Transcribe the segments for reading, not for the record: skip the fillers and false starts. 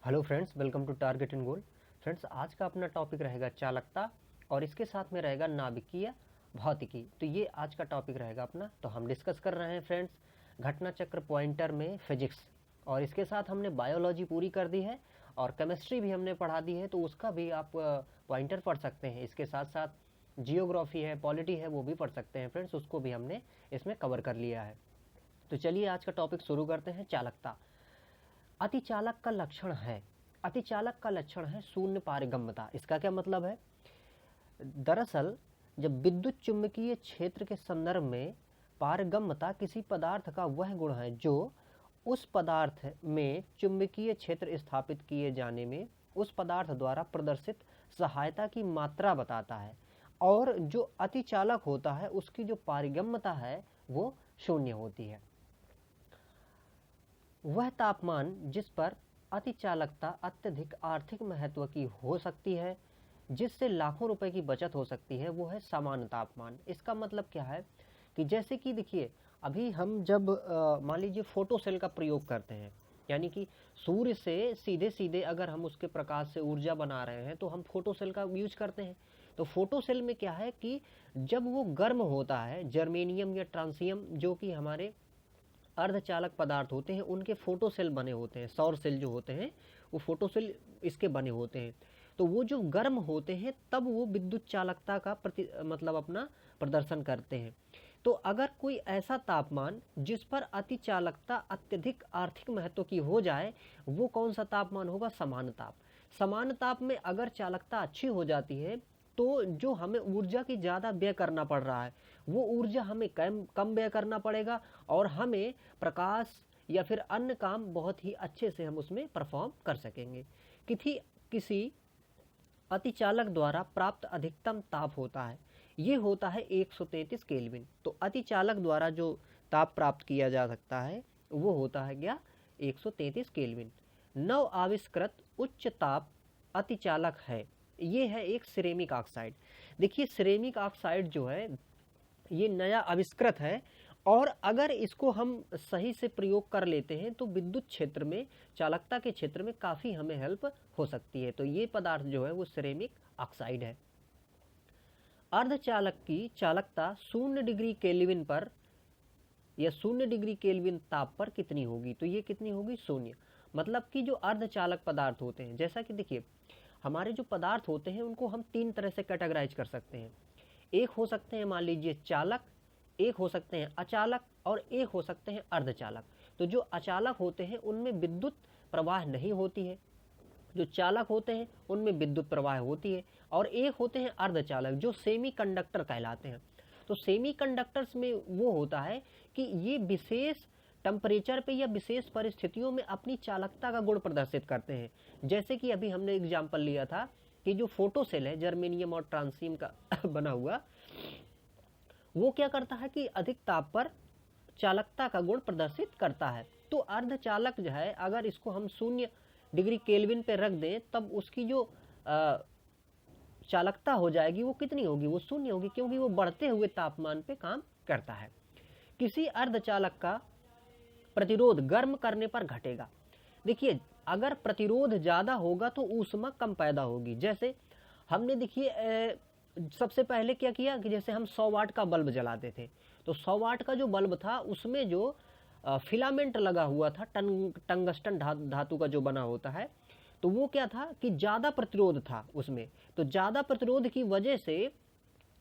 Hello friends, welcome to target and goal. Friends, आज का अपना टॉपिक रहेगा चालकता और इसके साथ में रहेगा नाभिकीय भौतिकी। तो ये आज का टॉपिक रहेगा अपना। तो हम डिस्कस कर रहे हैं फ्रेंड्स घटना चक्र पॉइंटर में फिजिक्स, और इसके साथ हमने बायोलॉजी पूरी कर दी है और केमिस्ट्री भी हमने पढ़ा दी है, तो उसका भी आप पॉइंटर पढ़ सकते हैं। इसके साथ साथ जियोग्राफी है, पॉलिटी है, वो भी पढ़ सकते हैं फ्रेंड्स, उसको भी हमने इसमें कवर कर लिया है। तो चलिए आज का टॉपिक शुरू करते हैं। चालकता अतिचालक का लक्षण है। अतिचालक का लक्षण है शून्य पारगम्यता। इसका क्या मतलब है? दरअसल जब विद्युत चुंबकीय क्षेत्र के संदर्भ में पारगम्यता किसी पदार्थ का वह गुण है जो उस पदार्थ में चुंबकीय क्षेत्र स्थापित किए जाने में उस पदार्थ द्वारा प्रदर्शित सहायता की मात्रा बताता है, और जो अतिचालक होता है उसकी जो पारगम्यता है वो शून्य होती है। वह तापमान जिस पर अतिचालकता अत्यधिक आर्थिक महत्व की हो सकती है, जिससे लाखों रुपए की बचत हो सकती है, वो है सामान्य तापमान। इसका मतलब क्या है कि जैसे कि देखिए, अभी हम जब मान लीजिए फोटो सेल का प्रयोग करते हैं, यानी कि सूर्य से सीधे सीधे अगर हम उसके प्रकाश से ऊर्जा बना रहे हैं तो हम फोटो सेल का यूज करते हैं। तो फोटो सेल में क्या है कि जब वो गर्म होता है, जर्मेनियम या ट्रांसियम जो कि हमारे अर्धचालक पदार्थ होते हैं, उनके फोटो सेल बने होते हैं। सौर सेल जो होते हैं वो फोटो सेल इसके बने होते हैं। तो वो जो गर्म होते हैं तब वो विद्युत चालकता का मतलब अपना प्रदर्शन करते हैं। तो अगर कोई ऐसा तापमान जिस पर अतिचालकता अत्यधिक आर्थिक महत्व की हो जाए, वो कौन सा तापमान होगा? सामान्य ताप। सामान्य ताप में अगर चालकता अच्छी हो जाती है तो जो हमें ऊर्जा की ज़्यादा व्यय करना पड़ रहा है वो ऊर्जा हमें कम व्यय करना पड़ेगा, और हमें प्रकाश या फिर अन्य काम बहुत ही अच्छे से हम उसमें परफॉर्म कर सकेंगे। किसी अतिचालक द्वारा प्राप्त अधिकतम ताप होता है, ये होता है 133 केल्विन। तो अतिचालक द्वारा जो ताप प्राप्त किया जा सकता है वो होता है क्या? 133 केल्विन। नव आविष्कृत उच्च ताप अतिचालक है, ये है एक सिरेमिक ऑक्साइड। देखिए, सिरेमिक ऑक्साइड जो है ये नया आविष्कृत है, और अगर इसको हम सही से प्रयोग कर लेते हैं तो विद्युत क्षेत्र में, चालकता के क्षेत्र में काफ़ी हमें हेल्प हो सकती है। तो ये पदार्थ जो है वो सिरेमिक ऑक्साइड है। अर्धचालक की चालकता 0 डिग्री केल्विन पर या 0 डिग्री केल्विन ताप पर कितनी होगी? तो ये कितनी होगी? 0। मतलब कि जो अर्धचालक पदार्थ होते हैं, जैसा कि देखिए हमारे जो पदार्थ होते हैं उनको हम 3 तरह से कैटेगराइज कर सकते हैं। एक हो सकते हैं मान लीजिए चालक, एक हो सकते हैं अचालक, और एक हो सकते हैं अर्धचालक। तो जो अचालक होते हैं उनमें विद्युत प्रवाह नहीं होती है, जो चालक होते हैं उनमें विद्युत प्रवाह होती है, और एक होते हैं अर्धचालक जो सेमी कंडक्टर कहलाते हैं। तो सेमी कंडक्टर्स में वो होता है कि ये विशेष टेम्परेचर पे या विशेष परिस्थितियों में अपनी चालकता का गुण प्रदर्शित करते हैं। जैसे कि अभी हमने एग्जाम्पल लिया था कि जो फोटो सेल है जर्मेनियम और ट्रांसियम का बना हुआ, वो क्या करता है कि अधिक ताप पर चालकता का गुण प्रदर्शित करता है। तो अर्धचालक जो है अगर इसको हम 0 डिग्री केल्विन पे रख दें तब उसकी जो चालकता हो जाएगी वो कितनी होगी? वो 0 होगी, क्योंकि वो बढ़ते हुए तापमान पे काम करता है। किसी अर्धचालक का प्रतिरोध गर्म करने पर घटेगा। देखिए, अगर प्रतिरोध ज़्यादा होगा तो ऊष्मा कम पैदा होगी। जैसे हमने देखिए सबसे पहले क्या किया कि जैसे हम 100 वाट का बल्ब जलाते थे, तो 100 वाट का जो बल्ब था उसमें जो फिलामेंट लगा हुआ था, टंगस्टन धातु का जो बना होता है, तो वो क्या था कि ज़्यादा प्रतिरोध था उसमें। तो ज़्यादा प्रतिरोध की वजह से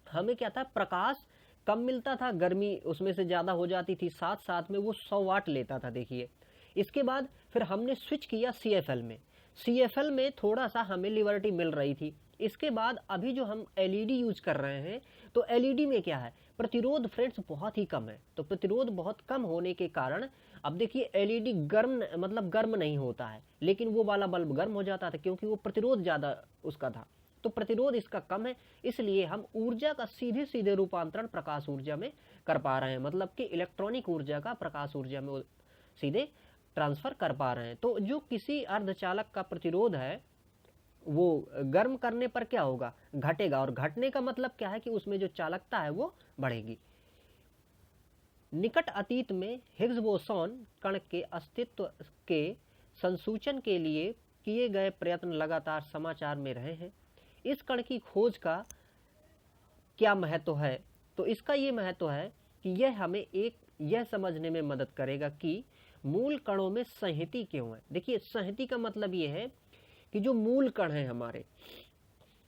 हमें क्या था, प्रकाश कम मिलता था, गर्मी उसमें से ज़्यादा हो जाती थी, साथ साथ में वो 100 वाट लेता था। देखिए, इसके बाद फिर हमने स्विच किया CFL में। CFL में थोड़ा सा हमें लिबर्टी मिल रही थी। इसके बाद अभी जो हम LED यूज कर रहे हैं, तो LED में क्या है, प्रतिरोध फ्रेंड्स बहुत ही कम है। तो प्रतिरोध बहुत कम होने के कारण अब देखिए LED गर्म मतलब गर्म नहीं होता है, लेकिन वो वाला बल्ब गर्म हो जाता था क्योंकि वो प्रतिरोध ज़्यादा उसका था। तो प्रतिरोध इसका कम है, इसलिए हम ऊर्जा का सीधे सीधे रूपांतरण प्रकाश ऊर्जा में कर पा रहे हैं। मतलब कि इलेक्ट्रॉनिक ऊर्जा का प्रकाश ऊर्जा में सीधे ट्रांसफर कर पा रहे हैं। तो जो किसी अर्धचालक का प्रतिरोध है वो गर्म करने पर क्या होगा? घटेगा। और घटने का मतलब क्या है कि उसमें जो चालकता है वो बढ़ेगी। निकट अतीत में हिग्स बोसॉन कण के अस्तित्व के संसूचन के लिए किए गए प्रयत्न लगातार समाचार में रहे हैं। इस कण की खोज का क्या महत्व है? तो इसका ये महत्व है कि यह हमें यह समझने में मदद करेगा कि मूल कणों में संहति क्यों है। देखिए, संहति का मतलब ये है कि जो मूल कण है हमारे,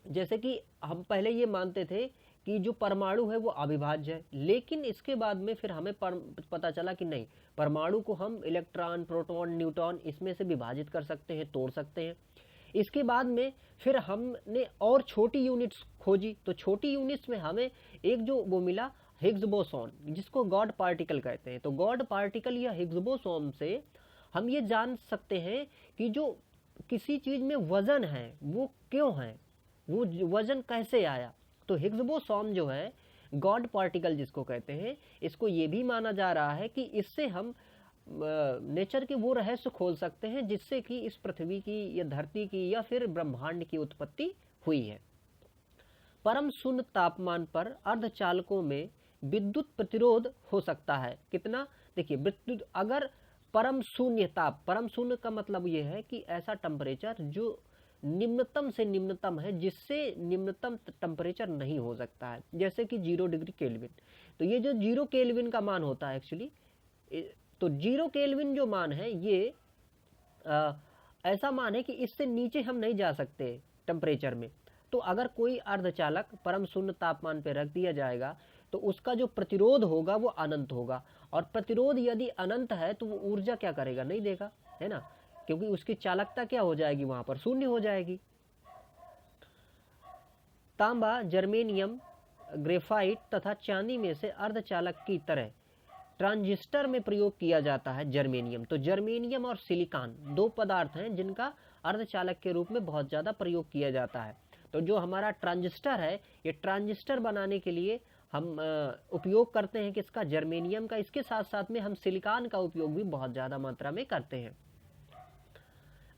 जैसे कि हम पहले ये मानते थे कि जो परमाणु है वो अविभाज्य है, लेकिन इसके बाद में फिर हमें पता चला कि नहीं, परमाणु को हम इलेक्ट्रॉन, प्रोटॉन, न्यूट्रॉन इसमें से विभाजित कर सकते हैं, तोड़ सकते हैं। इसके बाद में फिर हमने और छोटी यूनिट्स खोजी, तो छोटी यूनिट्स में हमें एक जो वो मिला हिग्स बोसॉन, जिसको गॉड पार्टिकल कहते हैं। तो गॉड पार्टिकल या हिग्स बोसॉन से हम ये जान सकते हैं कि जो किसी चीज में वजन है वो क्यों है, वो वजन कैसे आया। तो हिग्स बोसॉन जो है, गॉड पार्टिकल जिसको कहते हैं, इसको ये भी माना जा रहा है कि इससे हम नेचर के वो रहस्य खोल सकते हैं जिससे कि इस पृथ्वी की या धरती की या फिर ब्रह्मांड की उत्पत्ति हुई है। परम शून्य तापमान पर अर्धचालकों में विद्युत प्रतिरोध हो सकता है। कितना? देखिए, विद्युत अगर परम शून्य ताप, परम शून्य का मतलब ये है कि ऐसा टेम्परेचर जो निम्नतम से निम्नतम है, जिससे निम्नतम टेम्परेचर नहीं हो सकता है, जैसे कि 0 डिग्री केल्विन। तो ये जो 0 केल्विन का मान होता है एक्चुअली, तो 0 केल्विन जो मान है ये ऐसा मान है कि इससे नीचे हम नहीं जा सकते टेम्परेचर में। तो अगर कोई अर्धचालक परम शून्य तापमान पर रख दिया जाएगा तो उसका जो प्रतिरोध होगा वो अनंत होगा, और प्रतिरोध यदि अनंत है तो वो ऊर्जा क्या करेगा? नहीं देगा, है ना, क्योंकि उसकी चालकता क्या हो जाएगी? वहां पर शून्य हो जाएगी। तांबा, जर्मेनियम, ग्रेफाइट तथा चांदी में से अर्धचालक की तरह ट्रांजिस्टर में प्रयोग किया जाता है जर्मेनियम। तो जर्मेनियम और सिलिकॉन दो पदार्थ हैं जिनका अर्धचालक के रूप में बहुत ज्यादा प्रयोग किया जाता है। तो जो हमारा ट्रांजिस्टर है, ये ट्रांजिस्टर बनाने के लिए हम उपयोग करते हैं किसका? जर्मेनियम का। इसके साथ साथ में हम सिलिकॉन का उपयोग भी बहुत ज्यादा मात्रा में करते हैं।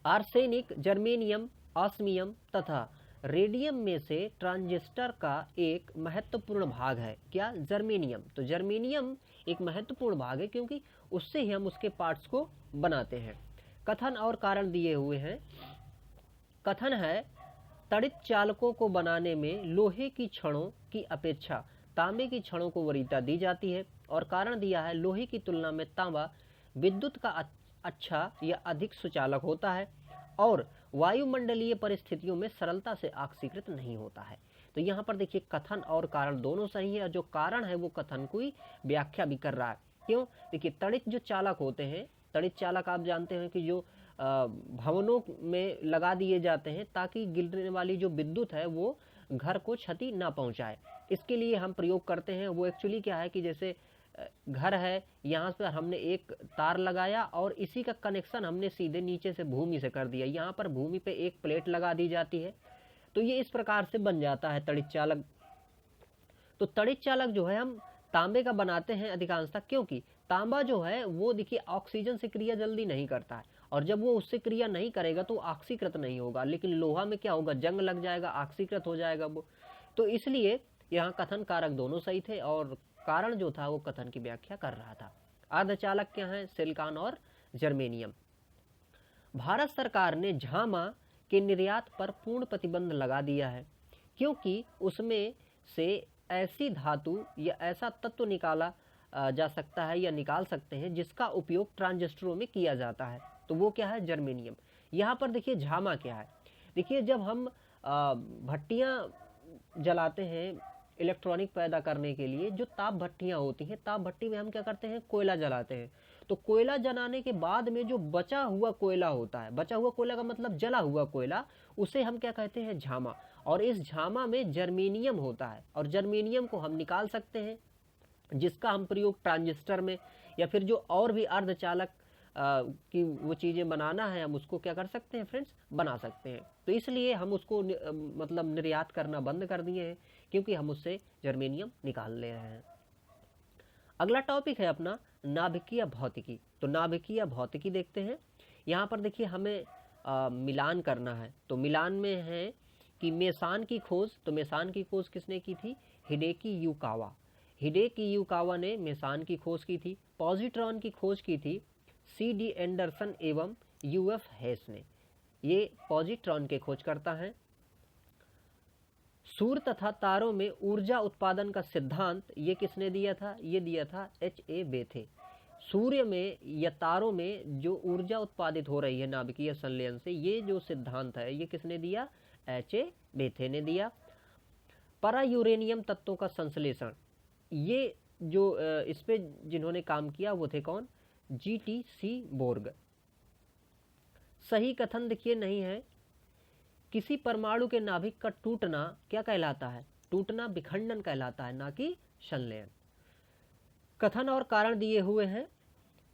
आर्सेनिक, जर्मेनियम, ऑस्मियम तथा रेडियम में से ट्रांजिस्टर का एक महत्वपूर्ण भाग है। क्या? जर्मेनियम। तो जर्मेनियम एक महत्वपूर्ण भाग है क्योंकि उससे ही हम उसके पार्ट्स को बनाते हैं। कथन और कारण दिए हुए हैं। कथन है, तड़ित चालकों को बनाने में लोहे की छड़ों की अपेक्षा तांबे की छड़ों को वरीयता दी जाती है। और कारण दिया है, लोहे की तुलना में तांबा विद्युत का अच्छा या अधिक सुचालक होता है और वायुमंडलीय परिस्थितियों में सरलता से ऑक्सीकृत नहीं होता है। तो यहाँ पर देखिए, कथन और कारण दोनों सही है, और जो कारण है वो कथन की व्याख्या भी कर रहा है। क्यों? देखिए, तड़ित जो चालक होते हैं, तड़ित चालक आप जानते हैं कि जो भवनों में लगा दिए जाते हैं ताकि गिरने वाली जो विद्युत है वो घर को क्षति ना पहुंचाए। इसके लिए हम प्रयोग करते हैं। वो एक्चुअली क्या है कि जैसे घर है, यहाँ पर हमने एक तार लगाया और इसी का कनेक्शन हमने सीधे नीचे से भूमि से कर दिया। यहाँ पर भूमि पे एक प्लेट लगा दी जाती है, तो ये इस प्रकार से बन जाता है तड़ित चालक। तो तड़ित चालक जो है हम तांबे का बनाते हैं अधिकांशतः, क्योंकि तांबा जो है वो देखिए ऑक्सीजन से क्रिया जल्दी नहीं करता है, और जब वो उससे क्रिया नहीं करेगा तो ऑक्सीकृत नहीं होगा। लेकिन लोहा में क्या होगा? जंग लग जाएगा, ऑक्सीकृत हो जाएगा वो। तो इसलिए यहाँ कथन कारक दोनों सही थे और कारण जो था वो कथन की व्याख्या कर रहा था। अर्धचालक क्या है? सिलिकॉन और जर्मेनियम। भारत सरकार ने झामा के निर्यात पर पूर्ण प्रतिबंध लगा दिया है क्योंकि उसमें से ऐसी धातु या ऐसा तत्व निकाला जा सकता है या निकाल सकते हैं जिसका उपयोग ट्रांजिस्टरों में किया जाता है। तो वो क्या है? जर्मेनियम। यहाँ पर देखिए झामा क्या है। देखिए, जब हम भट्टियाँ जलाते हैं इलेक्ट्रॉनिक पैदा करने के लिए, जो ताप भट्टियाँ होती हैं, ताप भट्टी में हम क्या करते हैं? कोयला जलाते हैं। तो कोयला जलाने के बाद में जो बचा हुआ कोयला होता है, बचा हुआ कोयला का मतलब जला हुआ कोयला, उसे हम क्या कहते हैं? झामा। और इस झामा में जर्मेनियम होता है, और जर्मेनियम को हम निकाल सकते हैं जिसका हम प्रयोग ट्रांजिस्टर में या फिर जो और भी अर्धचालक की वो चीज़ें बनाना है, हम उसको क्या कर सकते हैं फ्रेंड्स? बना सकते हैं। तो इसलिए हम उसको मतलब निर्यात करना बंद कर दिए हैं क्योंकि हम उससे जर्मेनियम निकाल ले रहे हैं। अगला टॉपिक है अपना नाभिकीय भौतिकी। तो नाभिकीय भौतिकी देखते हैं। यहाँ पर देखिए हमें मिलान करना है। तो मिलान में है कि मेसान की खोज, तो मेसान की खोज किसने की थी? Hideki Yukawa. हिडेकी युकावा ने मेसान की खोज की थी। पॉजिट्रॉन की खोज की थी सी डी एंडरसन एवं यूएफ हेस ने। ये पॉजिट्रॉन के खोजकर्ता हैं। सूर्य तथा तारों में ऊर्जा उत्पादन का सिद्धांत ये किसने दिया था? ये दिया था H.A. बेथे। सूर्य में या तारों में जो ऊर्जा उत्पादित हो रही है नाभिकीय संलयन से, ये जो सिद्धांत है ये किसने दिया? H.A. बेथे ने दिया। परा यूरेनियम तत्वों का संश्लेषण, ये जो इस पे जिन्होंने काम किया वो थे कौन? G.T.C. बोर्ग। सही कथन देखिए नहीं है। किसी परमाणु के नाभिक का टूटना क्या कहलाता है? टूटना विखंडन कहलाता है, ना कि संलयन। कथन और कारण दिए हुए हैं।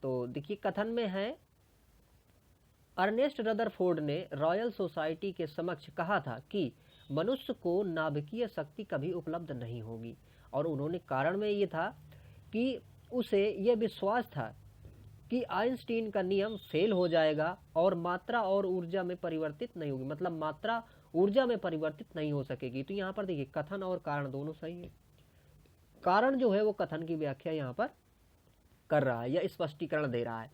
तो देखिए कथन में है, अर्नेस्ट रदरफोर्ड ने रॉयल सोसाइटी के समक्ष कहा था कि मनुष्य को नाभिकीय शक्ति कभी उपलब्ध नहीं होगी, और उन्होंने कारण में ये था कि उसे यह विश्वास था कि आइंस्टीन का नियम फेल हो जाएगा और मात्रा और ऊर्जा में परिवर्तित नहीं होगी, मतलब मात्रा ऊर्जा में परिवर्तित नहीं हो सकेगी। तो यहाँ पर देखिए कथन और कारण दोनों सही है। कारण जो है वो कथन की व्याख्या यहाँ पर कर रहा है या स्पष्टीकरण दे रहा है।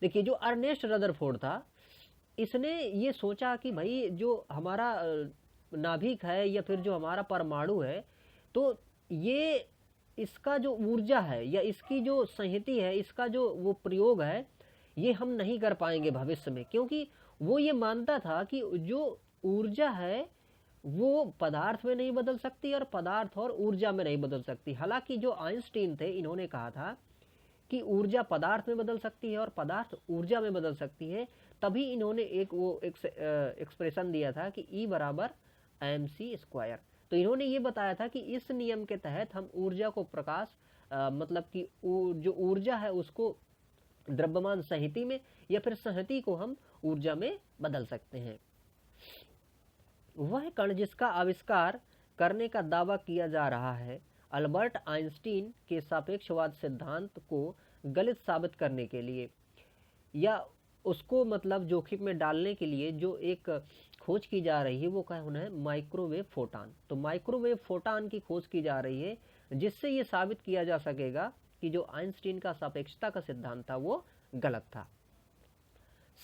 देखिए जो अर्नेस्ट रदरफोर्ड था, इसने ये सोचा कि भाई जो हमारा नाभिक है या फिर जो हमारा परमाणु है, तो ये इसका जो ऊर्जा है या इसकी जो संहति है, इसका जो वो प्रयोग है, ये हम नहीं कर पाएंगे भविष्य में, क्योंकि वो ये मानता था कि जो ऊर्जा है वो पदार्थ में नहीं बदल सकती और पदार्थ और ऊर्जा में नहीं बदल सकती। हालांकि जो आइंस्टीन थे, इन्होंने कहा था कि ऊर्जा पदार्थ में बदल सकती है और पदार्थ ऊर्जा में बदल सकती है। तभी इन्होंने एक एक्सप्रेशन दिया था कि E बराबर mc²। तो इन्होंने ये बताया था कि इस नियम के तहत हम ऊर्जा को प्रकाश मतलब कि जो ऊर्जा है उसको द्रव्यमान संहति में या फिर संहति को हम ऊर्जा में बदल सकते हैं। वह कण जिसका आविष्कार करने का दावा किया जा रहा है, अल्बर्ट आइंस्टीन के सापेक्षवाद सिद्धांत को गलत साबित करने के लिए या उसको मतलब जोखिम में डालने के लिए जो एक खोज की जा रही है वो कौन है? Microwave photon. तो माइक्रोवेव फोटॉन की खोज की जा रही है, जिससे ये साबित किया जा सकेगा कि जो आइंस्टीन का सापेक्षता का सिद्धांत था वो गलत था।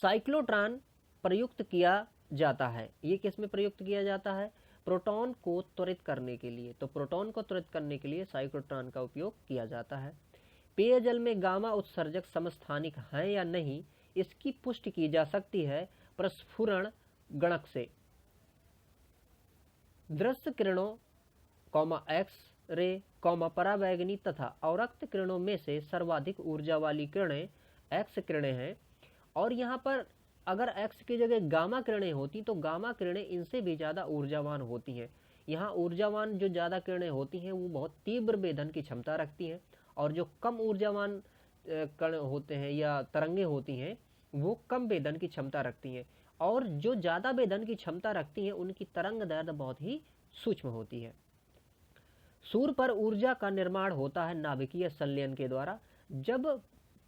साइक्लोट्रॉन प्रयुक्त किया जाता है, ये किस में प्रयुक्त किया जाता है? प्रोटॉन को त्वरित करने के लिए। तो प्रोटॉन को त्वरित करने के लिए साइक्लोट्रॉन का उपयोग किया जाता है। पेयजल में गामा उत्सर्जक समस्थानिक हैं या नहीं, इसकी पुष्टि की जा सकती है प्रस्फुरण गणक से। दृश्य किरणों, एक्स रे, परावैगनी तथा अवरक्त किरणों में से सर्वाधिक ऊर्जा वाली किरणें एक्स किरणें हैं। और यहाँ पर अगर एक्स की जगह गामा किरणें होती तो गामा किरणें इनसे भी ज़्यादा ऊर्जावान होती हैं। यहाँ ऊर्जावान जो ज़्यादा किरणें होती हैं वो बहुत तीव्र वेधन की क्षमता रखती हैं, और जो कम ऊर्जावान कण होते हैं या तरंगें होती हैं वो कम वेधन की क्षमता रखती हैं, और जो ज़्यादा वेधन की क्षमता रखती हैं उनकी तरंग दैर्ध्य बहुत ही सूक्ष्म होती है। सूर्य पर ऊर्जा का निर्माण होता है नाभिकीय संलयन के द्वारा। जब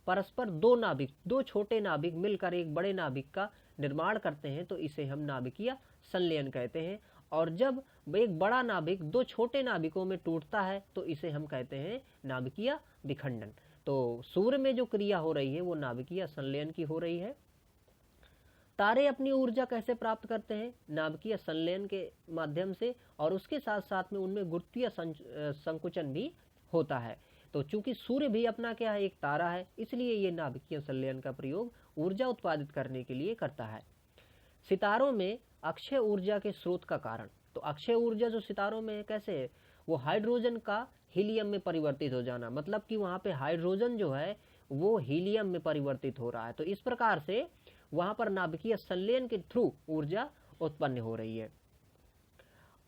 परस्पर दो छोटे नाभिक मिलकर एक बड़े नाभिक का निर्माण करते हैं तो इसे हम नाभिकीय संलयन कहते हैं, और जब एक बड़ा नाभिक दो छोटे नाभिकों में टूटता है तो इसे हम कहते हैं नाभिकीय विखंडन। तो सूर्य में जो क्रिया हो रही है वो नाभिकीय संलयन की हो रही है। तारे अपनी ऊर्जा कैसे प्राप्त करते हैं? नाभिकीय संलयन के माध्यम से, और उसके साथ साथ में उनमें गुरुत्वीय संकुचन भी होता है। तो चूंकि सूर्य भी अपना क्या है? एक तारा है, इसलिए ये नाभिकीय संलयन का प्रयोग ऊर्जा उत्पादित करने के लिए करता है। सितारों में अक्षय ऊर्जा के स्रोत का कारण। तो अक्षय ऊर्जा जो सितारों में है कैसे है? वो हाइड्रोजन का हीलियम में परिवर्तित हो जाना, मतलब कि वहाँ पे हाइड्रोजन जो है वो हीलियम में परिवर्तित हो रहा है। तो इस प्रकार से वहाँ पर नाभिकीय संलयन के थ्रू ऊर्जा उत्पन्न हो रही है।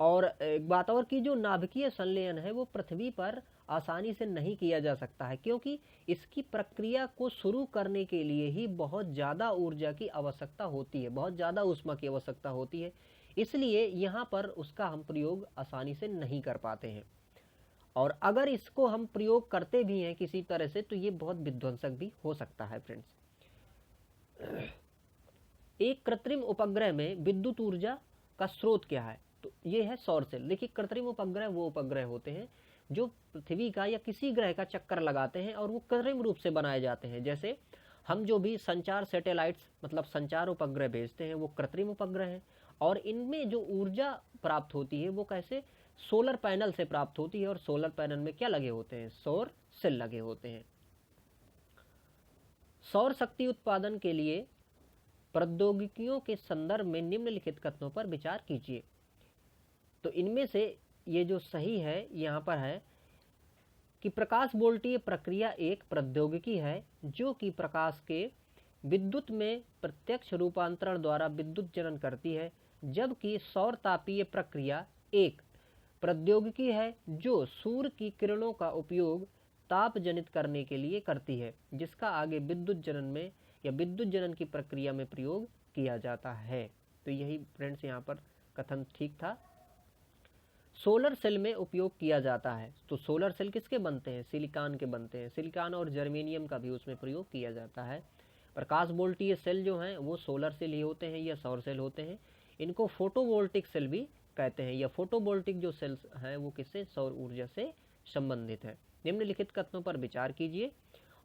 और एक बात और कि जो नाभिकीय संलयन है वो पृथ्वी पर आसानी से नहीं किया जा सकता है, क्योंकि इसकी प्रक्रिया को शुरू करने के लिए ही बहुत ज़्यादा ऊर्जा की आवश्यकता होती है, बहुत ज़्यादा ऊष्मा की आवश्यकता होती है। इसलिए यहाँ पर उसका हम प्रयोग आसानी से नहीं कर पाते हैं, और अगर इसको हम प्रयोग करते भी हैं किसी तरह से तो ये बहुत विध्वंसक भी हो सकता है। फ्रेंड्स, एक कृत्रिम उपग्रह में विद्युत ऊर्जा का स्रोत क्या है? तो ये है सौर सेल। देखिए कृत्रिम उपग्रह वो उपग्रह होते हैं जो पृथ्वी का या किसी ग्रह का चक्कर लगाते हैं और वो कृत्रिम रूप से बनाए जाते हैं। जैसे हम जो भी संचार सैटेलाइट्स मतलब संचार उपग्रह भेजते हैं वो कृत्रिम उपग्रह हैं, और इनमें जो ऊर्जा प्राप्त होती है वो कैसे, सोलर पैनल से प्राप्त होती है। और सोलर पैनल में क्या लगे होते हैं, सौर सेल लगे होते हैं। सौर शक्ति उत्पादन के लिए प्रौद्योगिकियों के संदर्भ में निम्नलिखित कथनों पर विचार कीजिए। तो इनमें से ये जो सही है यहाँ पर है कि प्रकाश वोल्टीय प्रक्रिया एक प्रौद्योगिकी है जो कि प्रकाश के विद्युत में प्रत्यक्ष रूपांतरण द्वारा विद्युत जनन करती है, जबकि सौर तापीय प्रक्रिया एक प्रौद्योगिकी है जो सूर्य की किरणों का उपयोग ताप जनित करने के लिए करती है, जिसका आगे विद्युत जनन में या विद्युत जनन की प्रक्रिया में प्रयोग किया जाता है। तो यही फ्रेंड्स यहाँ पर कथन ठीक था। सोलर सेल में उपयोग किया जाता है। तो सोलर सेल किसके बनते हैं, सिलिकॉन के बनते हैं। सिलिकॉन और जर्मेनियम का भी उसमें प्रयोग किया जाता है। प्रकाश वोल्टीय सेल जो हैं वो सोलर सेल ही होते हैं या सौर सेल होते हैं। इनको फोटोवोल्टिक सेल भी कहते हैं। या फोटोवोल्टिक जो सेल्स हैं वो किससे, सौर ऊर्जा से संबंधित है। निम्नलिखित कथनों पर विचार कीजिए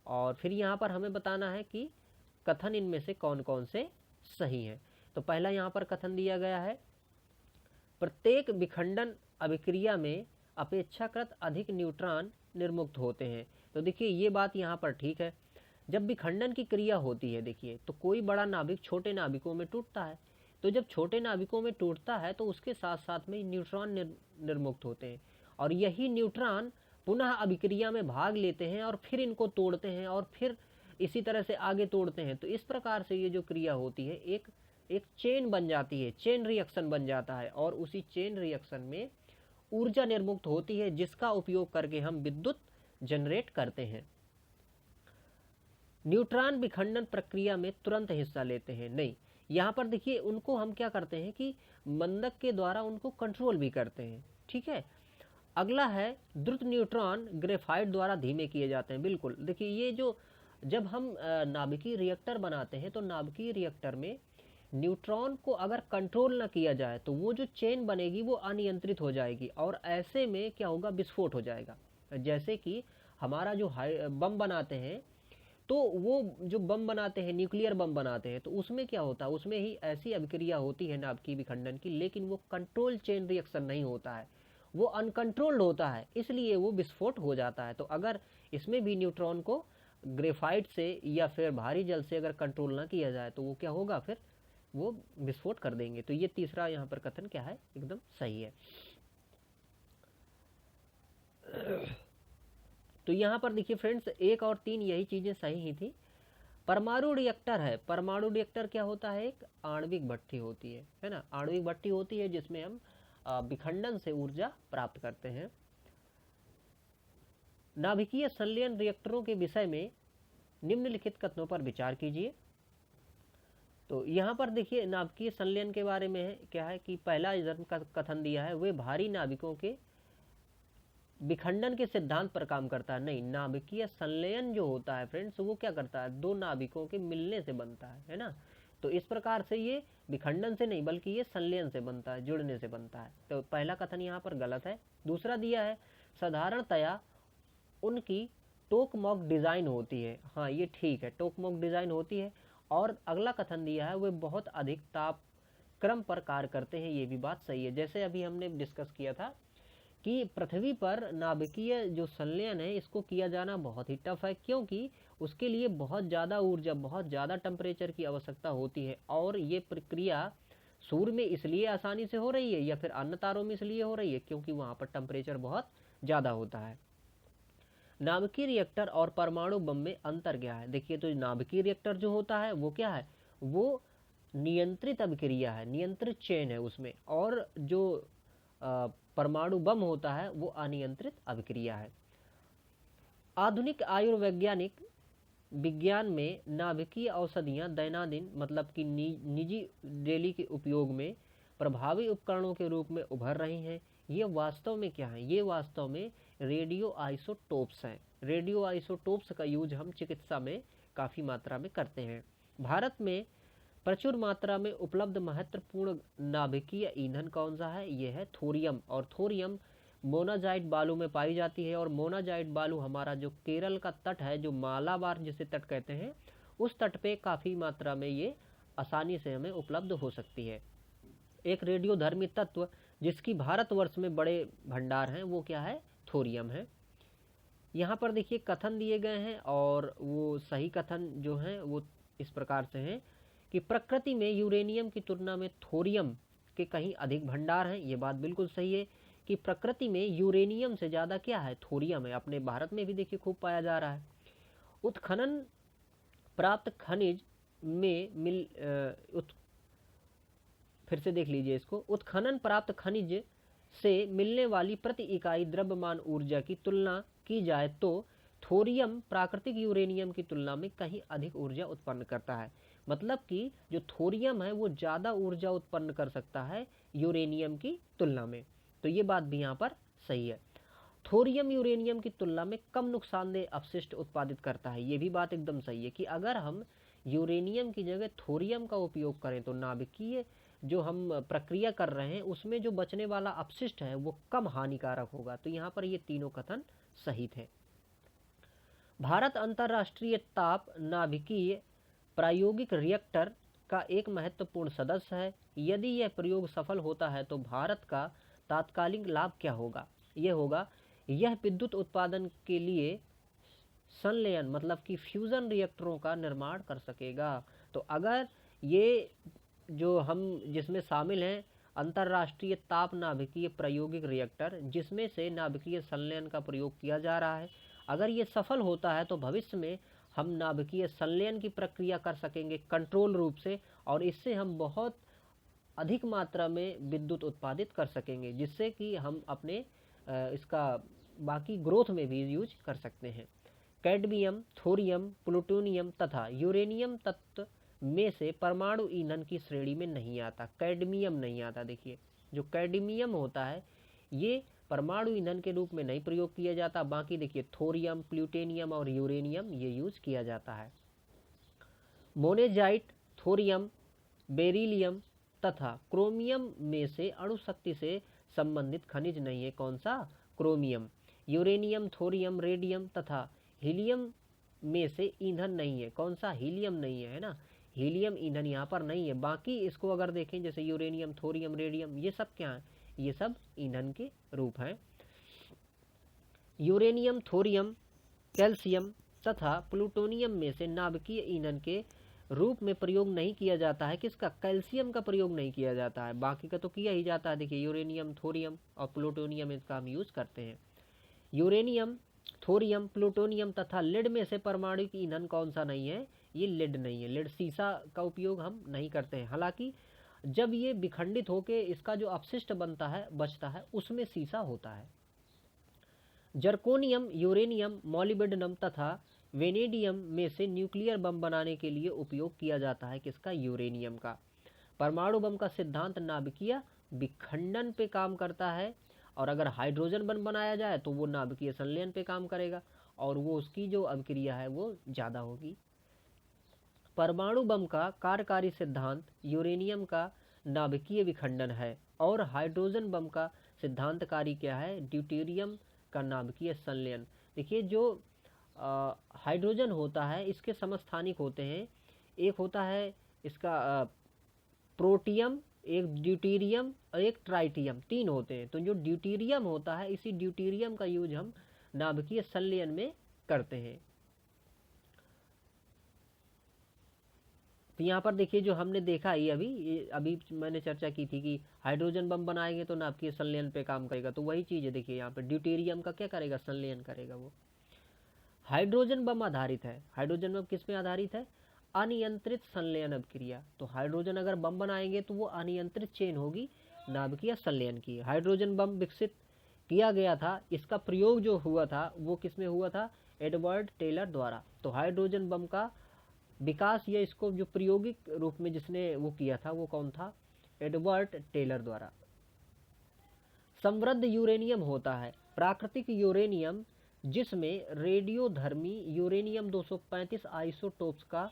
और फिर यहाँ पर हमें बताना है कि कथन इनमें से कौन कौन से सही हैं। तो पहला यहाँ पर कथन दिया गया है, प्रत्येक विखंडन अभिक्रिया में अपेक्षाकृत अधिक न्यूट्रॉन निर्मुक्त होते हैं। तो देखिए ये बात यहाँ पर ठीक है। जब विखंडन की क्रिया होती है, देखिए तो कोई बड़ा नाभिक छोटे नाभिकों में टूटता है, तो जब छोटे नाभिकों में टूटता है तो उसके साथ साथ में न्यूट्रॉन निर्मुक्त होते हैं, और यही न्यूट्रॉन पुनः अभिक्रिया में भाग लेते हैं और फिर इनको तोड़ते हैं और फिर इसी तरह से आगे तोड़ते हैं। तो इस प्रकार से ये जो क्रिया होती है एक चेन बन जाती है, चेन रिएक्शन बन जाता है, और उसी चेन रिएक्शन में ऊर्जा निर्मुक्त होती है जिसका उपयोग करके हम विद्युत जनरेट करते हैं। न्यूट्रॉन विखंडन प्रक्रिया में तुरंत हिस्सा लेते हैं नहीं, यहाँ पर देखिए उनको हम क्या करते हैं कि मंदक के द्वारा उनको कंट्रोल भी करते हैं। ठीक है, अगला है द्रुत न्यूट्रॉन ग्रेफाइट द्वारा धीमे किए जाते हैं। बिल्कुल, देखिए ये जो जब हम नाभिकीय रिएक्टर बनाते हैं तो नाभिकीय रिएक्टर में न्यूट्रॉन को अगर कंट्रोल ना किया जाए तो वो जो चेन बनेगी वो अनियंत्रित हो जाएगी, और ऐसे में क्या होगा, विस्फोट हो जाएगा। जैसे कि हमारा जो बम बनाते हैं, तो वो जो बम बनाते हैं, न्यूक्लियर बम बनाते हैं, तो उसमें क्या होता है, उसमें ही ऐसी अभिक्रिया होती है नाभिकीय विखंडन की, लेकिन वो कंट्रोल चेन रिएक्शन नहीं होता है, वो अनकंट्रोल्ड होता है, इसलिए वो विस्फोट हो जाता है। तो अगर इसमें भी न्यूट्रॉन को ग्रेफाइट से या फिर भारी जल से अगर कंट्रोल ना किया जाए तो वो क्या होगा, फिर वो विस्फोट कर देंगे। तो ये तीसरा यहाँ पर कथन क्या है, एकदम सही है। तो यहाँ पर देखिए फ्रेंड्स 1 और 3 यही चीजें सही ही थी। परमाणु रिएक्टर है, परमाणु रिएक्टर क्या होता है, एक आणविक भट्ठी होती है ना, आणविक भट्ठी होती है जिसमें हम विखंडन से ऊर्जा प्राप्त करते हैं। नाभिकीय संलयन रिएक्टरों के विषय में निम्नलिखित कथनों पर विचार कीजिए। तो यहाँ पर देखिए नाभिकीय संलयन के बारे में है, क्या है कि पहला जन्म का कथन दिया है, वे भारी नाभिकों के विखंडन के सिद्धांत पर काम करता है। नहीं, नाभिकीय संलयन जो होता है फ्रेंड्स वो क्या करता है, दो नाभिकों के मिलने से बनता है ना। तो इस प्रकार से ये विखंडन से नहीं बल्कि ये संलयन से बनता है, जुड़ने से बनता है। तो पहला कथन यहाँ पर गलत है। दूसरा दिया है, साधारणतया उनकी टोकमॉक डिजाइन होती है। हाँ ये ठीक है, टोकमॉक डिजाइन होती है। और अगला कथन दिया है, वे बहुत अधिक ताप क्रम पर कार्य करते हैं। ये भी बात सही है। जैसे अभी हमने डिस्कस किया था कि पृथ्वी पर नाभिकीय जो संलयन है इसको किया जाना बहुत ही टफ है, क्योंकि उसके लिए बहुत ज़्यादा ऊर्जा, बहुत ज़्यादा टेम्परेचर की आवश्यकता होती है। और ये प्रक्रिया सूर्य में इसलिए आसानी से हो रही है या फिर अन्य तारों में इसलिए हो रही है क्योंकि वहाँ पर टेम्परेचर बहुत ज़्यादा होता है। नाभिकीय रिएक्टर और परमाणु बम में अंतर क्या है? देखिए तो नाभिकीय रिएक्टर जो होता है वो क्या है, वो नियंत्रित अभिक्रिया है, नियंत्रित चेन है उसमें, और जो परमाणु बम होता है वो अनियंत्रित अभिक्रिया है। आधुनिक आयुर्वैज्ञानिक विज्ञान में नाभिकीय औषधियां दैनंदिन मतलब कि निजी डेली के उपयोग में प्रभावी उपकरणों के रूप में उभर रही हैं। ये वास्तव में क्या है, ये वास्तव में रेडियो आइसोटोप्स हैं। रेडियो आइसोटोप्स का यूज हम चिकित्सा में काफ़ी मात्रा में करते हैं। भारत में प्रचुर मात्रा में उपलब्ध महत्वपूर्ण नाभिकीय ईंधन कौन सा है? ये है थोरियम। और थोरियम मोनाजाइट बालू में पाई जाती है। और मोनाजाइट बालू हमारा जो केरल का तट है, जो मालाबार जिसे तट कहते हैं, उस तट पे काफ़ी मात्रा में ये आसानी से हमें उपलब्ध हो सकती है। एक रेडियोधर्मी तत्व जिसकी भारतवर्ष में बड़े भंडार हैं वो क्या है, थोरियम है। यहाँ पर देखिए कथन दिए गए हैं और वो सही कथन जो हैं वो इस प्रकार से हैं कि प्रकृति में यूरेनियम की तुलना में थोरियम के कहीं अधिक भंडार हैं। ये बात बिल्कुल सही है कि प्रकृति में यूरेनियम से ज़्यादा क्या है, थोरियम है। अपने भारत में भी देखिए खूब पाया जा रहा है। उत्खनन प्राप्त खनिज में फिर से देख लीजिए इसको, उत्खनन प्राप्त खनिज से मिलने वाली प्रति इकाई द्रव्यमान ऊर्जा की तुलना की जाए तो थोरियम प्राकृतिक यूरेनियम की तुलना में कहीं अधिक ऊर्जा उत्पन्न करता है। मतलब कि जो थोरियम है वो ज़्यादा ऊर्जा उत्पन्न कर सकता है यूरेनियम की तुलना में। तो ये बात भी यहाँ पर सही है। थोरियम यूरेनियम की तुलना में कम नुकसानदेह अपशिष्ट उत्पादित करता है। ये भी बात एकदम सही है कि अगर हम यूरेनियम की जगह थोरियम का उपयोग करें तो नाभिकीय जो हम प्रक्रिया कर रहे हैं उसमें जो बचने वाला अपशिष्ट है वो कम हानिकारक होगा। तो यहाँ पर ये तीनों कथन सही थे। भारत अंतर्राष्ट्रीय ताप नाभिकीय प्रायोगिक रिएक्टर का एक महत्वपूर्ण सदस्य है। यदि यह प्रयोग सफल होता है तो भारत का तात्कालिक लाभ क्या होगा? यह होगा, यह विद्युत उत्पादन के लिए संलयन मतलब कि फ्यूजन रिएक्टरों का निर्माण कर सकेगा। तो अगर ये जो हम जिसमें शामिल हैं अंतर्राष्ट्रीय ताप नाभिकीय प्रायोगिक रिएक्टर, जिसमें से नाभिकीय संलयन का प्रयोग किया जा रहा है, अगर ये सफल होता है तो भविष्य में हम नाभिकीय संलयन की प्रक्रिया कर सकेंगे कंट्रोल रूप से, और इससे हम बहुत अधिक मात्रा में विद्युत उत्पादित कर सकेंगे, जिससे कि हम अपने इसका बाकी ग्रोथ में भी यूज कर सकते हैं। कैडमियम, थोरियम, प्लूटोनियम तथा यूरेनियम तत्व में से परमाणु ईंधन की श्रेणी में नहीं आता। कैडमियम नहीं आता। देखिए जो कैडमियम होता है ये परमाणु ईंधन के रूप में नहीं प्रयोग किया जाता। बाकी देखिए थोरियम, प्लूटोनियम और यूरेनियम ये यूज किया जाता है। मोनेजाइट, थोरियम, बेरिलियम तथा क्रोमियम में से अणुशक्ति से संबंधित खनिज नहीं है। कौन सा? क्रोमियम। यूरेनियम, थोरियम, रेडियम तथा हीलियम में से ईंधन नहीं है। कौन सा? हीलियम नहीं है ना, हीलियम ईंधन यहाँ पर नहीं है। बाकी इसको अगर देखें जैसे यूरेनियम, थोरियम, रेडियम, ये सब क्या है? ये सब ईंधन के रूप हैं। यूरेनियम, थोरियम, कैल्शियम तथा प्लूटोनियम में से नाभिकीय ईंधन के रूप में प्रयोग नहीं किया जाता है। किसका? कैल्शियम का प्रयोग नहीं किया जाता है। बाकी का तो किया ही जाता है। देखिए यूरेनियम, थोरियम और प्लूटोनियम इसका हम यूज करते हैं। यूरेनियम, थोरियम, प्लूटोनियम तथा लेड में से परमाणु ईंधन कौन सा नहीं है? ये लेड नहीं है। लेड सीसा का उपयोग हम नहीं करते हैं। हालांकि जब ये विखंडित होके इसका जो अपशिष्ट बनता है बचता है उसमें सीसा होता है। जर्कोनियम, यूरेनियम, मॉलिब्डेनम तथा वेनेडियम में से न्यूक्लियर बम बनाने के लिए उपयोग किया जाता है। किसका? यूरेनियम का। परमाणु बम का सिद्धांत नाभिकीय विखंडन पे काम करता है, और अगर हाइड्रोजन बम बनाया जाए तो वो नाभिकीय संलयन पे काम करेगा और वो उसकी जो अभिक्रिया है वो ज़्यादा होगी। परमाणु बम का कार्यकारी सिद्धांत यूरेनियम का नाभिकीय विखंडन है, और हाइड्रोजन बम का सिद्धांतकारी क्या है? ड्यूटेरियम का नाभिकीय संलयन। देखिए जो हाइड्रोजन होता है इसके समस्थानिक होते हैं। एक होता है इसका प्रोटियम, एक ड्यूटेरियम और एक ट्राइटियम, तीन होते हैं। तो जो ड्यूटेरियम होता है इसी ड्यूटेरियम का यूज हम नाभिकीय संलयन में करते हैं। तो यहाँ पर देखिए जो हमने देखा ही अभी मैंने चर्चा की थी कि हाइड्रोजन बम बनाएंगे तो नाभिकीय संलयन पे काम करेगा, तो वही चीज़ है। देखिए यहाँ पे ड्यूटेरियम का क्या करेगा? संलयन करेगा वो। हाइड्रोजन बम आधारित है। हाइड्रोजन बम किस में आधारित है? अनियंत्रित संलयन अभिक्रिया। तो हाइड्रोजन अगर बम बनाएंगे तो वो अनियंत्रित चेन होगी नाभिकीय संलयन की। हाइड्रोजन बम विकसित किया गया था, इसका प्रयोग जो हुआ था वो किस में हुआ था? एडवर्ड टेलर द्वारा। तो हाइड्रोजन बम का विकास या इसको जो प्रायोगिक रूप में जिसने वो किया था वो कौन था? एडवर्ड टेलर द्वारा। समृद्ध यूरेनियम होता है प्राकृतिक यूरेनियम जिसमें रेडियोधर्मी यूरेनियम 235 आइसोटोप्स का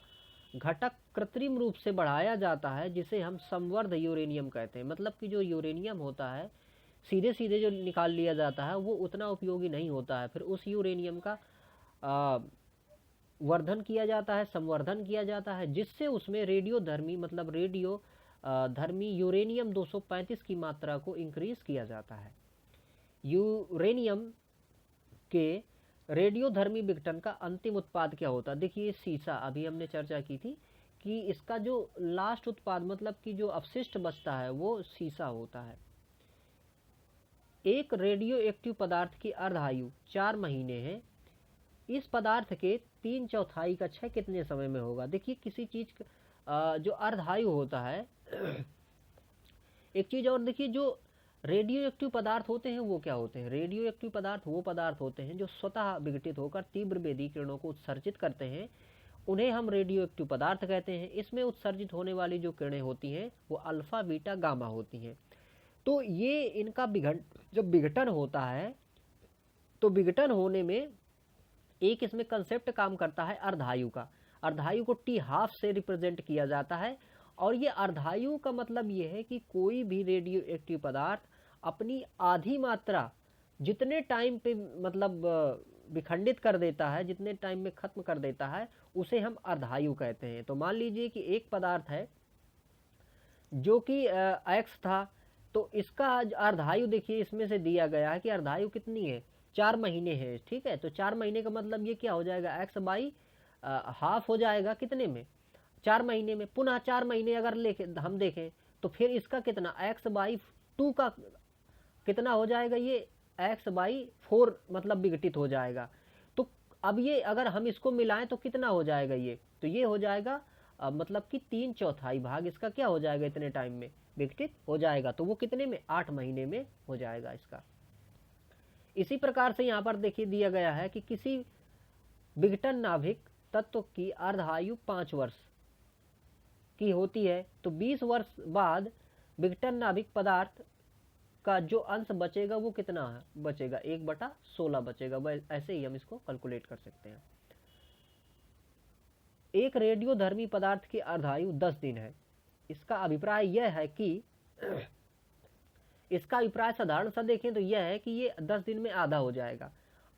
घटक कृत्रिम रूप से बढ़ाया जाता है, जिसे हम संवर्ध यूरेनियम कहते हैं। मतलब कि जो यूरेनियम होता है सीधे सीधे जो निकाल लिया जाता है वो उतना उपयोगी नहीं होता है। फिर उस यूरेनियम का वर्धन किया जाता है, संवर्धन किया जाता है, जिससे उसमें रेडियोधर्मी मतलब रेडियो धर्मी यूरेनियम 235 की मात्रा को इंक्रीज किया जाता है। यूरेनियम के रेडियोधर्मी विघटन का अंतिम उत्पाद क्या होता है? देखिए सीसा, अभी हमने चर्चा की थी कि इसका जो लास्ट उत्पाद मतलब कि जो अवशिष्ट बचता है वो सीसा होता है। एक रेडियो एक्टिव पदार्थ की अर्धायु 4 महीने है। इस पदार्थ के 3/4 का क्षय कितने समय में होगा? देखिए किसी चीज जो अर्धायु होता है एक चीज और देखिए, जो रेडियो एक्टिव पदार्थ होते हैं वो क्या होते हैं? रेडियो एक्टिव पदार्थ वो पदार्थ होते हैं जो स्वतः विघटित होकर तीव्र वेदी किरणों को उत्सर्जित करते हैं, उन्हें हम रेडियो एक्टिव पदार्थ कहते हैं। इसमें उत्सर्जित होने वाली जो किरणें होती हैं वो अल्फा बीटा गामा होती हैं। तो ये इनका जब विघटन होता है तो विघटन होने में एक इसमें कंसेप्ट काम करता है अर्धायु का। अर्धायु को T½ से रिप्रेजेंट किया जाता है, और ये अर्धायु का मतलब ये है कि कोई भी रेडियो एक्टिव पदार्थ अपनी आधी मात्रा जितने टाइम पे मतलब विखंडित कर देता है, जितने टाइम में खत्म कर देता है, उसे हम अर्धायु कहते हैं। तो मान लीजिए कि एक पदार्थ है जो कि X था, तो इसका अर्धायु देखिए इसमें से दिया गया है कि अर्धायु कितनी है, 4 महीने है, ठीक है। तो 4 महीने का मतलब ये क्या हो जाएगा, X/½ हो जाएगा कितने में, 4 महीने में। पुनः 4 महीने अगर हम देखें तो फिर इसका कितना X/2 का कितना हो जाएगा, ये X/4 मतलब विघटित हो जाएगा। तो अब ये अगर हम इसको मिलाएं तो कितना हो जाएगा, ये तो ये हो जाएगा मतलब कि 3/4 भाग इसका क्या हो जाएगा, इतने टाइम में विघटित हो जाएगा। तो वो कितने में, 8 महीने में हो जाएगा इसका। इसी प्रकार से यहाँ पर देखिए दिया गया है कि किसी विघटन नाभिक तत्व की अर्धायु 5 वर्ष की होती है, तो 20 वर्ष बाद विघटन नाभिक पदार्थ का जो अंश बचेगा वो कितना है, बचेगा 1/16 बचेगा। ऐसे ही हम इसको कैलकुलेट कर सकते हैं। एक रेडियोधर्मी पदार्थ की अर्धायु 10 दिन है। इसका अभिप्राय यह है कि इसका अभिप्राय साधारण सा देखें तो यह है कि ये 10 दिन में आधा हो जाएगा,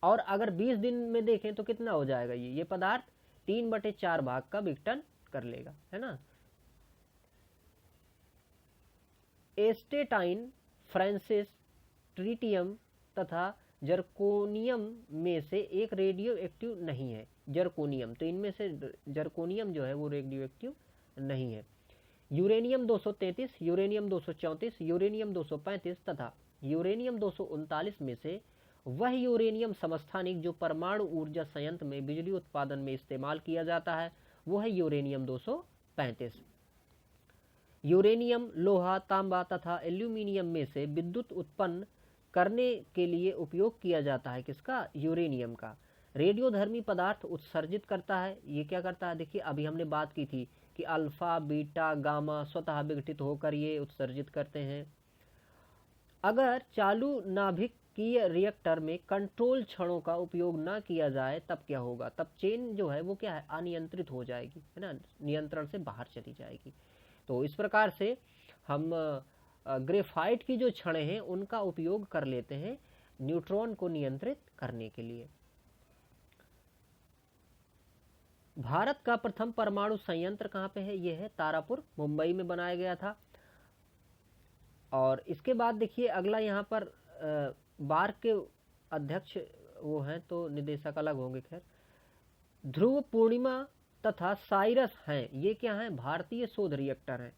और अगर 20 दिन में देखें तो कितना हो जाएगा, ये पदार्थ 3/4 भाग का विघटन कर लेगा, है ना। एस्टेटाइन, फ्रांसिस, ट्रिटियम तथा जर्कोनियम में से एक रेडियो एक्टिव नहीं है। जर्कोनियम, तो इनमें से जर्कोनियम जो है वो रेडियो एक्टिव नहीं है। यूरेनियम 233, यूरेनियम 234, यूरेनियम 235 तथा यूरेनियम 239 में से वह यूरेनियम समस्थानिक जो परमाणु ऊर्जा संयंत्र में बिजली उत्पादन में इस्तेमाल किया जाता है वो है यूरेनियम 235। यूरेनियम लोहा, तांबा तथा एल्यूमिनियम में से विद्युत उत्पन्न करने के लिए उपयोग किया जाता है किसका, यूरेनियम का। रेडियोधर्मी पदार्थ उत्सर्जित करता है, ये क्या करता है, देखिए अभी हमने बात की थी कि अल्फा बीटा गामा स्वतः विघटित होकर ये उत्सर्जित करते हैं। अगर चालू नाभिकीय रिएक्टर में कंट्रोल क्षणों का उपयोग न किया जाए तब क्या होगा, तब चेन जो है वो क्या है, अनियंत्रित हो जाएगी, है ना, नियंत्रण से बाहर चली जाएगी। तो इस प्रकार से हम ग्रेफाइट की जो छड़ें हैं उनका उपयोग कर लेते हैं न्यूट्रॉन को नियंत्रित करने के लिए। भारत का प्रथम परमाणु संयंत्र कहाँ पे है, ये है तारापुर, मुंबई में बनाया गया था। और इसके बाद देखिए अगला यहाँ पर बार के अध्यक्ष वो हैं तो निदेशक अलग होंगे, खैर। ध्रुव, पूर्णिमा तथा साइरस हैं, ये क्या हैं, भारतीय शोध रिएक्टर हैं।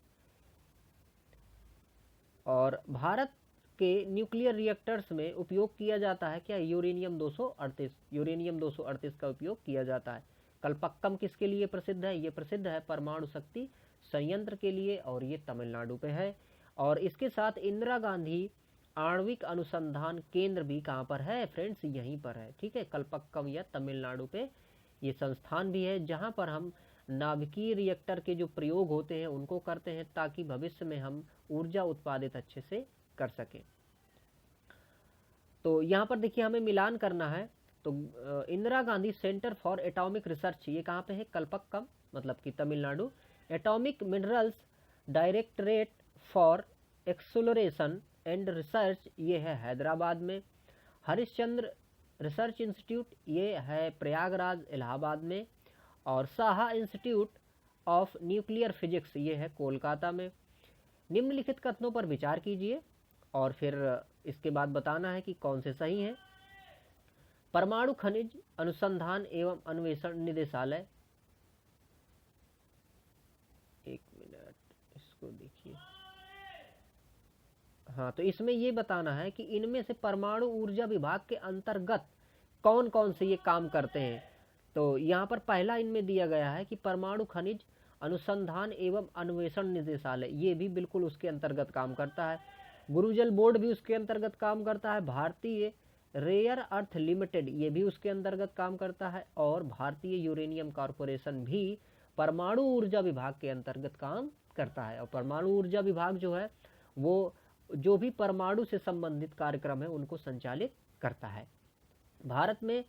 और भारत के न्यूक्लियर रिएक्टर्स में उपयोग किया जाता है क्या, यूरेनियम 238, यूरेनियम 238 का उपयोग किया जाता है। कल्पक्कम किसके लिए प्रसिद्ध है, ये प्रसिद्ध है परमाणु शक्ति संयंत्र के लिए, और ये तमिलनाडु पे है। और इसके साथ इंदिरा गांधी आणविक अनुसंधान केंद्र भी कहाँ पर है फ्रेंड्स, यहीं पर है, ठीक है। कल्पक्कम या तमिलनाडु पे ये संस्थान भी है जहाँ पर हम नाभिकीय रिएक्टर के जो प्रयोग होते हैं उनको करते हैं ताकि भविष्य में हम ऊर्जा उत्पादित अच्छे से कर सकें। तो यहाँ पर देखिए हमें मिलान करना है, तो Indira Gandhi centre for atomic research ये कहाँ पे है, कल्पक्कम मतलब कि Tamil Nadu. Atomic minerals directorate for exploration and research ये है हैदराबाद में। हरिश्चंद्र रिसर्च इंस्टीट्यूट ये है प्रयागराज इलाहाबाद में। और Saha institute of nuclear physics ये है कोलकाता में। निम्नलिखित कथनों पर विचार कीजिए और फिर इसके बाद बताना है कि कौन से सही हैं। परमाणु खनिज अनुसंधान एवं अन्वेषण निदेशालय, एक मिनट इसको देखिए, हाँ, तो इसमें ये बताना है कि इनमें से परमाणु ऊर्जा विभाग के अंतर्गत कौन कौन से ये काम करते हैं। तो यहाँ पर पहला इनमें दिया गया है कि परमाणु खनिज अनुसंधान एवं अन्वेषण निदेशालय, ये भी बिल्कुल उसके अंतर्गत काम करता है। गुरुजल बोर्ड भी उसके अंतर्गत काम करता है। भारतीय रेयर अर्थ लिमिटेड ये भी उसके अंतर्गत काम करता है। और भारतीय यूरेनियम कॉरपोरेशन भी परमाणु ऊर्जा विभाग के अंतर्गत काम करता है। और परमाणु ऊर्जा विभाग जो है वो जो भी परमाणु से संबंधित कार्यक्रम है उनको संचालित करता है। भारत में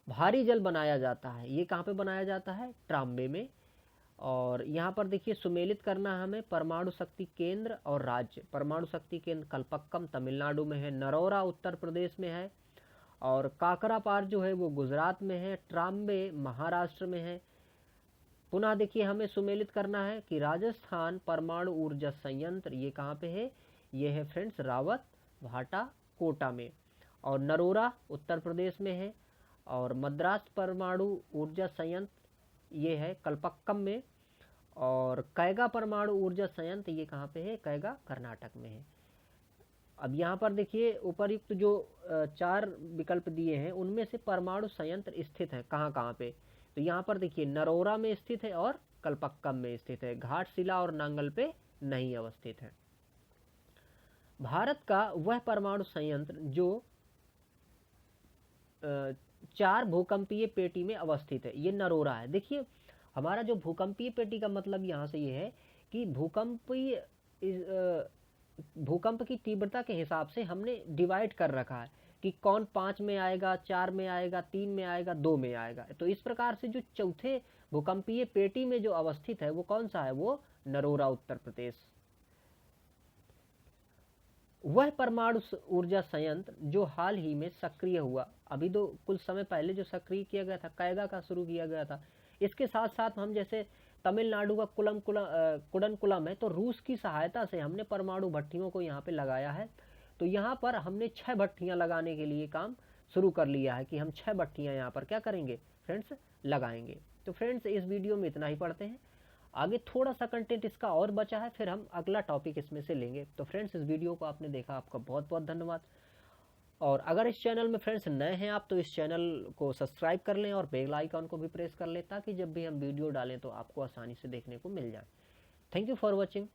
भारी जल बनाया जाता है, ये कहाँ पे बनाया जाता है? ट्राम्बे में। और यहाँ पर देखिए सुमेलित करना हमें परमाणु शक्ति केंद्र और राज्य। परमाणु शक्ति केंद्र कल्पक्कम तमिलनाडु में है, नरौरा उत्तर प्रदेश में है, और काकरापार जो है वो गुजरात में है, ट्राम्बे महाराष्ट्र में है। पुनः देखिए हमें सुमेलित करना है कि राजस्थान परमाणु ऊर्जा संयंत्र ये कहाँ पे है? ये है फ्रेंड्स रावत भाटा कोटा में। और नरोरा उत्तर प्रदेश में है। और मद्रास परमाणु ऊर्जा संयंत्र ये है कल्पक्कम में। और कैगा परमाणु ऊर्जा संयंत्र ये कहाँ पे है? कैगा कर्नाटक में है। अब यहाँ पर देखिए उपर्युक्त जो 4 विकल्प दिए हैं उनमें से परमाणु संयंत्र स्थित है कहाँ कहाँ पे? तो यहाँ पर देखिए नरोरा में स्थित है और कल्पक्कम में स्थित है, घाटशिला और नांगल पे नहीं अवस्थित है। भारत का वह परमाणु संयंत्र जो 4 भूकंपीय पेटी में अवस्थित है, ये नरोरा है। देखिए हमारा जो भूकंपीय पेटी का मतलब यहाँ से ये है कि भूकंप की तीव्रता के हिसाब से हमने डिवाइड कर रखा है कि कौन 5 में आएगा, 4 में आएगा, 3 में आएगा, 2 में आएगा। तो इस प्रकार से जो चौथे भूकंपीय पेटी में जो अवस्थित है वो कौन सा है? वो नरोरा उत्तर प्रदेश। वह परमाणु ऊर्जा संयंत्र जो हाल ही में सक्रिय हुआ, अभी तो कुछ समय पहले जो सक्रिय किया गया था कैगा का शुरू किया गया था। इसके साथ साथ हम जैसे तमिलनाडु का कुडनकुलम है, तो रूस की सहायता से हमने परमाणु भट्टियों को यहाँ पे लगाया है। तो यहाँ पर हमने 6 भट्टियाँ लगाने के लिए काम शुरू कर लिया है कि हम 6 भट्टियाँ यहाँ पर क्या करेंगे फ्रेंड्स? लगाएंगे। तो फ्रेंड्स इस वीडियो में इतना ही पढ़ते हैं, आगे थोड़ा सा कंटेंट इसका और बचा है, फिर हम अगला टॉपिक इसमें से लेंगे। तो फ्रेंड्स इस वीडियो को आपने देखा, आपका बहुत बहुत धन्यवाद। और अगर इस चैनल में फ्रेंड्स नए हैं आप तो इस चैनल को सब्सक्राइब कर लें और बेल आइकन को भी प्रेस कर लें ताकि जब भी हम वीडियो डालें तो आपको आसानी से देखने को मिल जाए। Thank you for watching.